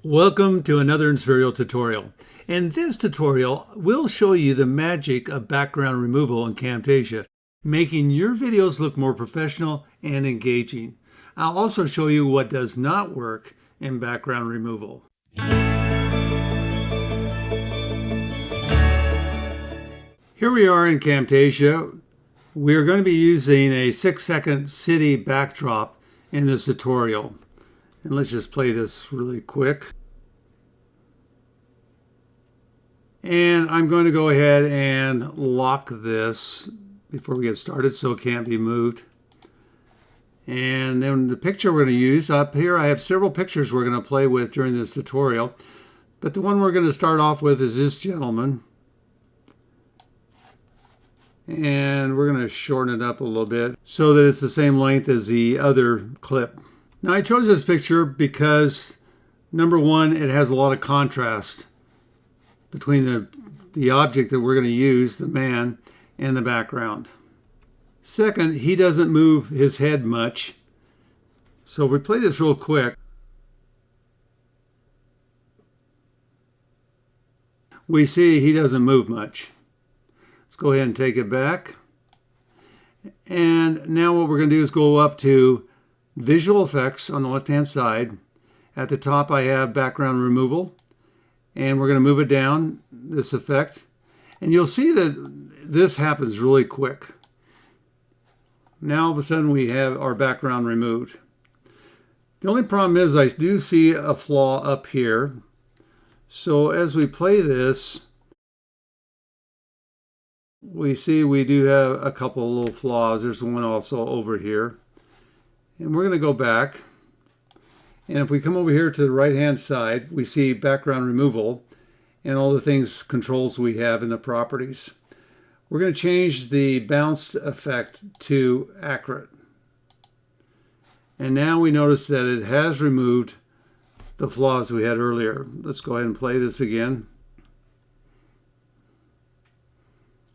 Welcome to another Inspiral tutorial. In this tutorial, we'll show you the magic of background removal in Camtasia, making your videos look more professional and engaging. I'll also show you what does not work in background removal. Here we are in Camtasia. We're going to be using a 6-second city backdrop in this tutorial. And let's just play this really quick. And I'm going to go ahead and lock this before we get started so it can't be moved. And then the picture we're going to use, up here I have several pictures we're going to play with during this tutorial. But the one we're going to start off with is this gentleman. And we're going to shorten it up a little bit so that it's the same length as the other clip. Now I chose this picture because, number one, it has a lot of contrast between the object that we're going to use, the man, and the background. Second, he doesn't move his head much. So if we play this real quick, we see he doesn't move much. Let's go ahead and take it back. And now what we're going to do is go up to Visual Effects on the left-hand side. At the top I have Background Removal. And we're going to move it down, this effect. And you'll see that this happens really quick. Now all of a sudden we have our background removed. The only problem is I do see a flaw up here. So as we play this, we see we do have a couple of little flaws. There's one also over here. And we're going to go back. And if we come over here to the right-hand side, we see background removal and all the controls we have in the properties. We're going to change the bounced effect to accurate. And now we notice that it has removed the flaws we had earlier. Let's go ahead and play this again.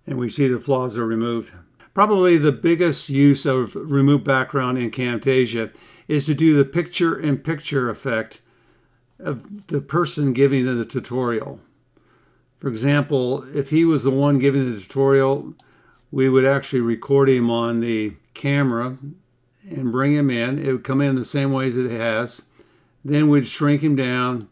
And we see the flaws are removed. Probably the biggest use of remove background in Camtasia is to do the picture-in-picture effect of the person giving the tutorial. For example, if he was the one giving the tutorial, we would actually record him on the camera and bring him in. It would come in the same way as it has. Then we'd shrink him down,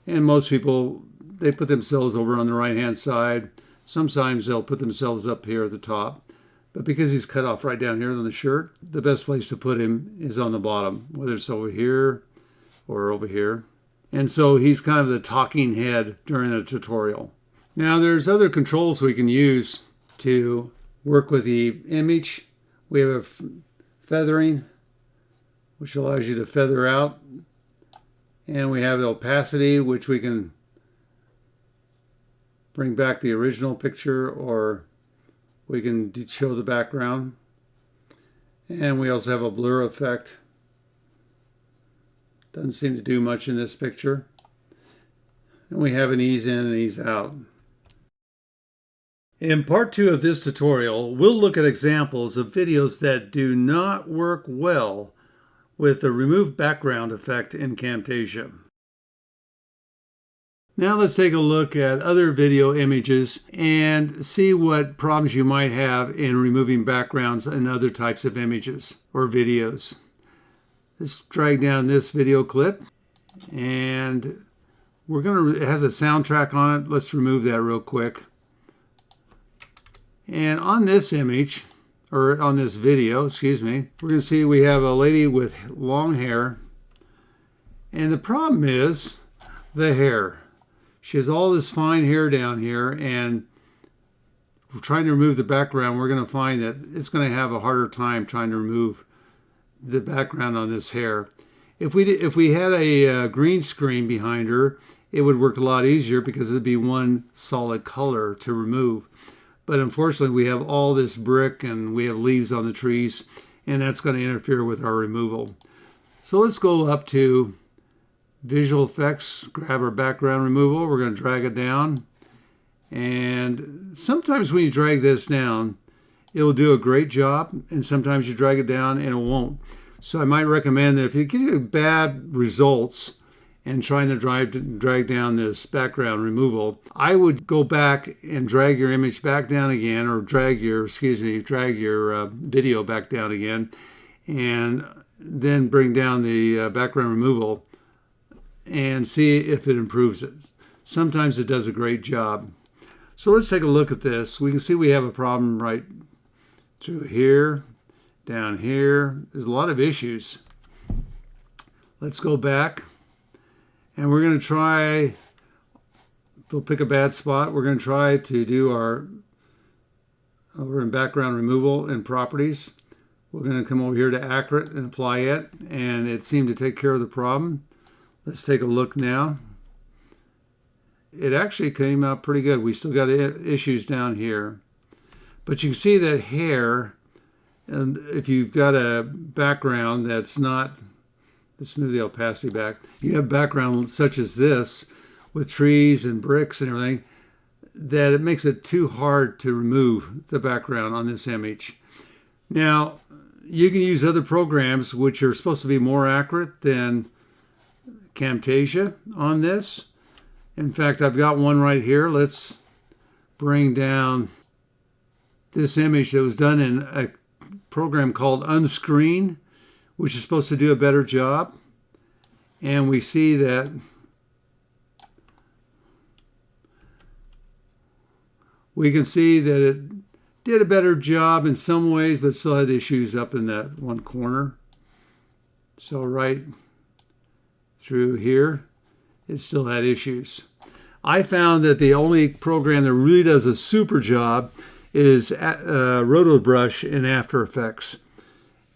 and most people, they put themselves over on the right-hand side. Sometimes they'll put themselves up here at the top. But because he's cut off right down here on the shirt, the best place to put him is on the bottom, whether it's over here or over here. And so he's kind of the talking head during the tutorial. Now there's other controls we can use to work with the image. We have feathering, which allows you to feather out. And we have the opacity, which we can bring back the original picture, or we can show the background. And we also have a blur effect. Doesn't seem to do much in this picture. And we have an ease in and ease out. In part 2 of this tutorial, we'll look at examples of videos that do not work well with the remove background effect in Camtasia. Now let's take a look at other video images and see what problems you might have in removing backgrounds in other types of images or videos. Let's drag down this video clip, and it has a soundtrack on it. Let's remove that real quick. And on this image, or on this video, excuse me, we're going to see we have a lady with long hair. And the problem is the hair. She has all this fine hair down here, and we're trying to remove the background. We're going to find that it's going to have a harder time trying to remove the background on this hair. If we had a green screen behind her, it would work a lot easier because it would be one solid color to remove. But unfortunately, we have all this brick and we have leaves on the trees, and that's going to interfere with our removal. So let's go up to Visual Effects, grab our background removal. We're going to drag it down. And sometimes when you drag this down, it will do a great job. And sometimes you drag it down and it won't. So I might recommend that if you get bad results, and trying to drag down this background removal, I would go back and drag your image back down again, or drag your video back down again, and then bring down the background removal and see if it improves it. Sometimes it does a great job. So let's take a look at this. We can see we have a problem right through here, down here. There's a lot of issues. Let's go back. And we're going to try, we'll pick a bad spot. We're going to try to do we're in background removal and properties. We're going to come over here to accurate and apply it. And it seemed to take care of the problem. Let's take a look now. It actually came out pretty good. We still got issues down here. But you can see that hair, and if you've got a background that's not, let's move the opacity back. You have background such as this with trees and bricks and everything, that it makes it too hard to remove the background on this image. Now, you can use other programs which are supposed to be more accurate than Camtasia on this. In fact, I've got one right here. Let's bring down this image that was done in a program called Unscreen, which is supposed to do a better job. And we see that we can see that it did a better job in some ways, but still had issues up in that one corner. So right through here, it still had issues. I found that the only program that really does a super job is RotoBrush in After Effects.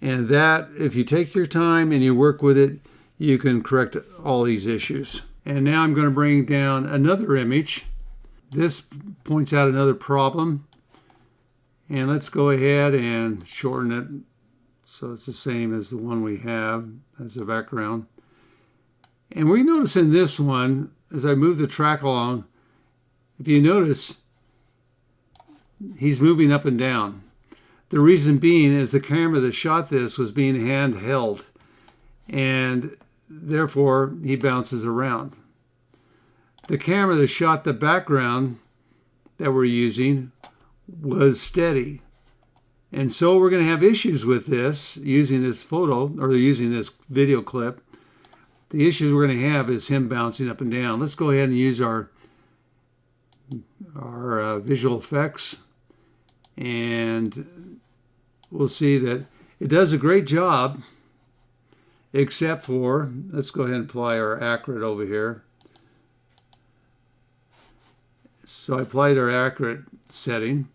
And that, if you take your time and you work with it, you can correct all these issues. And now I'm going to bring down another image. This points out another problem. And let's go ahead and shorten it so it's the same as the one we have as the background. And we notice in this one, as I move the track along, if you notice, he's moving up and down. The reason being is the camera that shot this was being handheld, and therefore he bounces around. The camera that shot the background that we're using was steady. And so we're going to have issues with this, using this photo, or using this video clip. The issues we're going to have is him bouncing up and down. Let's go ahead and use our visual effects, and we'll see that it does a great job, except for, let's go ahead and apply our accurate over here. So I applied our accurate setting,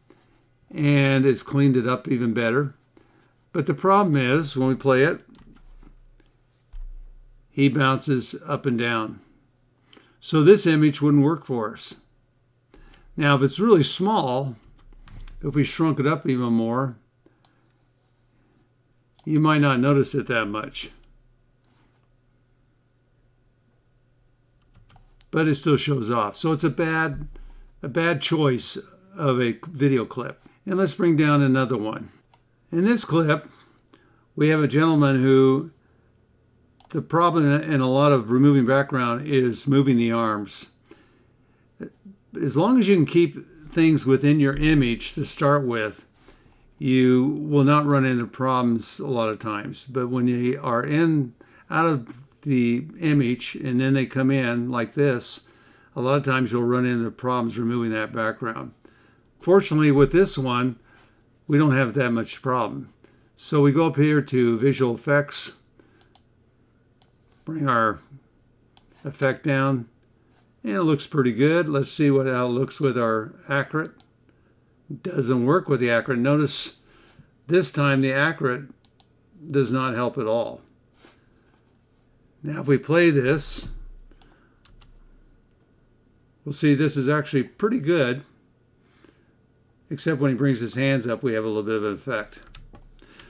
and it's cleaned it up even better. But the problem is, when we play it, he bounces up and down. So this image wouldn't work for us. Now, if it's really small, if we shrunk it up even more, you might not notice it that much. But it still shows off. So it's a bad choice of a video clip. And let's bring down another one. In this clip, we have a gentleman who, the problem in a lot of removing background is moving the arms. As long as you can keep things within your image to start with, you will not run into problems a lot of times. But when you are out of the image and then they come in like this, a lot of times you'll run into problems removing that background. Fortunately, with this one, we don't have that much problem. So we go up here to Visual Effects, bring our effect down, and it looks pretty good. Let's see how it looks with our accurate. It doesn't work with the accurate. Notice this time the accurate does not help at all. Now if we play this, we'll see this is actually pretty good, except when he brings his hands up, we have a little bit of an effect.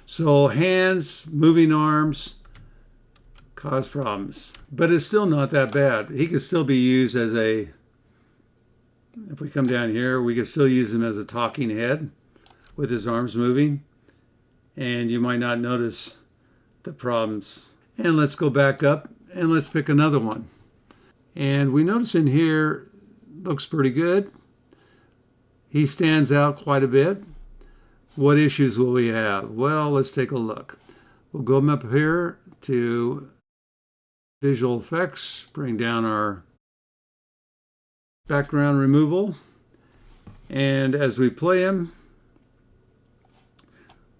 So hands, moving arms, cause problems. But it's still not that bad. He could still be used as if we come down here, we could still use him as a talking head with his arms moving. And you might not notice the problems. And let's go back up and let's pick another one. And we notice in here, looks pretty good. He stands out quite a bit. What issues will we have? Well, let's take a look. We'll go up here to Visual Effects, bring down our background removal. And as we play him,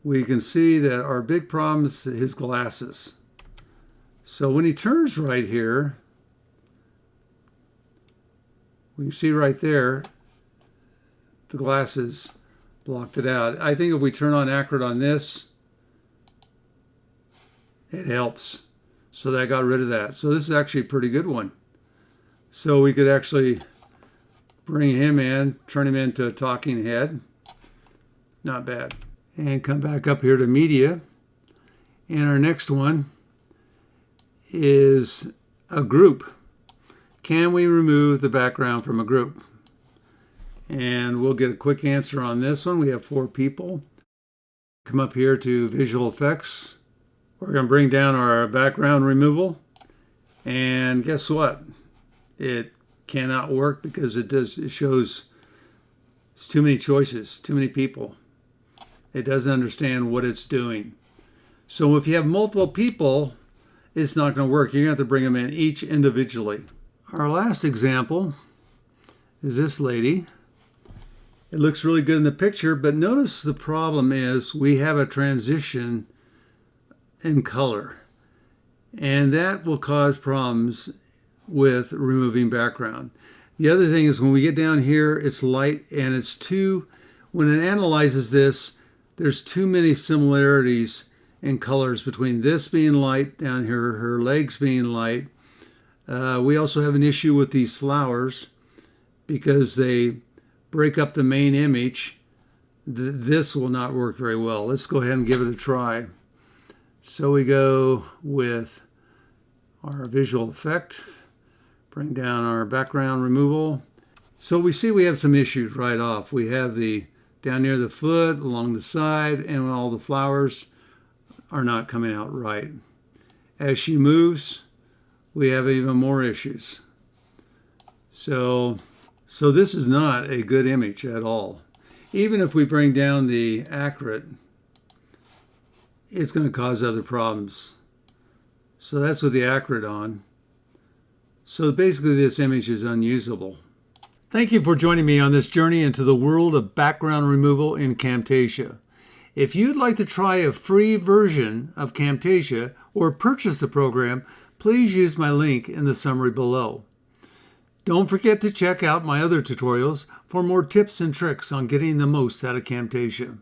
we can see that our big problem is his glasses. So when he turns right here, we can see right there, the glasses blocked it out. I think if we turn on accurate on this, it helps. So that got rid of that. So this is actually a pretty good one. So we could actually bring him in, turn him into a talking head. Not bad. And come back up here to media. And our next one is a group. Can we remove the background from a group? And we'll get a quick answer on this one. We have 4 people. Come up here to Visual Effects. We're going to bring down our background removal. And guess what? It cannot work because it shows it's too many choices, too many people. It doesn't understand what it's doing. So if you have multiple people, it's not going to work. You're going to have to bring them in each individually. Our last example is this lady. It looks really good in the picture, but notice the problem is we have a transition in color. And that will cause problems with removing background. The other thing is when we get down here, it's light and it's when it analyzes this, there's too many similarities in colors between this being light down here, her legs being light. We also have an issue with these flowers because they break up the main image. This will not work very well. Let's go ahead and give it a try. So we go with our visual effect, bring down our background removal. So we see we have some issues right off. We have the down near the foot, along the side, and all the flowers are not coming out right. As she moves, we have even more issues. So this is not a good image at all. Even if we bring down the accurate, it's going to cause other problems. So that's with the accurate on. So basically this image is unusable. Thank you for joining me on this journey into the world of background removal in Camtasia. If you'd like to try a free version of Camtasia or purchase the program, please use my link in the summary below. Don't forget to check out my other tutorials for more tips and tricks on getting the most out of Camtasia.